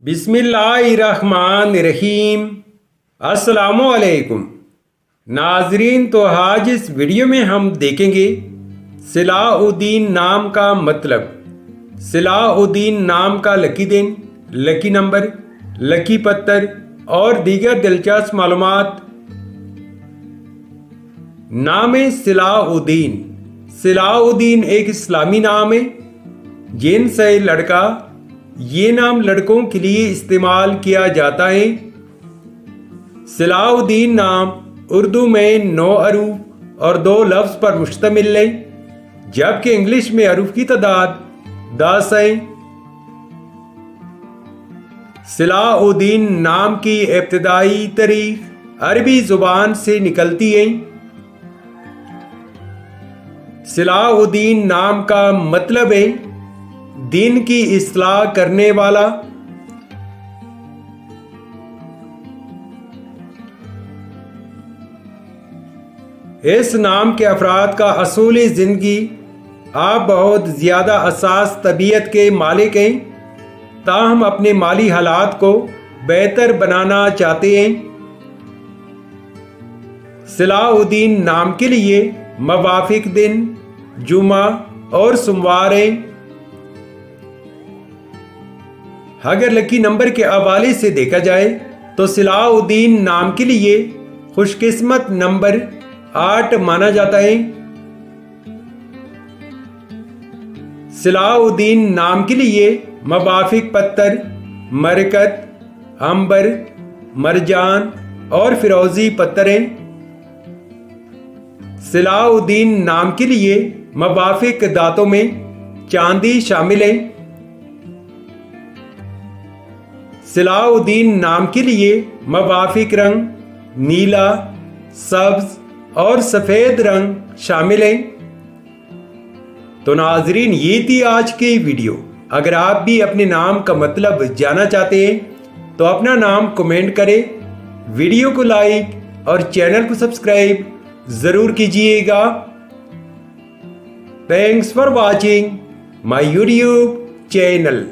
बिस्मिल्लाहिर्रहमानिर्रहीम। अस्सलामुअलैकुम नाजरीन, तो आज इस वीडियो में हम देखेंगे सलाहुद्दीन नाम का मतलब, सलाहुद्दीन नाम का लकी दिन, लकी नंबर, लकी पत्थर और दीगर दिलचस्प मालूमात। नाम सलाहुद्दीन। सलाहुद्दीन एक इस्लामी नाम है। जिन्स है लड़का। ये नाम लड़कों के लिए इस्तेमाल किया जाता है। सलाहुद्दीन नाम उर्दू में 9 हरूफ और 2 लफ्ज़ पर मुश्तमिल है, जबकि इंग्लिश में हरूफ की तादाद 10 है। सलाहुद्दीन नाम की इब्तिदाई तारीख अरबी जुबान से निकलती है। सलाहुद्दीन नाम का मतलब है दीन की इस्लाह करने वाला। इस नाम के अफराद का असूली जिंदगी आप बहुत ज़्यादा हसास तबीयत के मालिक हैं, ताहम अपने माली हालात को बेहतर बनाना चाहते हैं। सलाहुद्दीन नाम के लिए मवाफिक दिन जुमा और सोमवार है। अगर लकी नंबर के हवाले से देखा जाए तो सलाहुद्दीन नाम के लिए खुशकिस्मत नंबर 8 माना जाता है। सलाहुद्दीन नाम के लिए मवाफिक पत्थर मरकत, अंबर, मरजान और फिरोजी पत्थर हैं। सलाहुद्दीन नाम के लिए मवाफिक दांतों में चांदी शामिल है। सलाहुद्दीन नाम के लिए मवाफिक रंग नीला, सब्ज और सफ़ेद रंग शामिल हैं। तो नाजरीन, ये थी आज की वीडियो। अगर आप भी अपने नाम का मतलब जानना चाहते हैं तो अपना नाम कमेंट करें, वीडियो को लाइक और चैनल को सब्सक्राइब ज़रूर कीजिएगा। Thanks for watching my YouTube channel.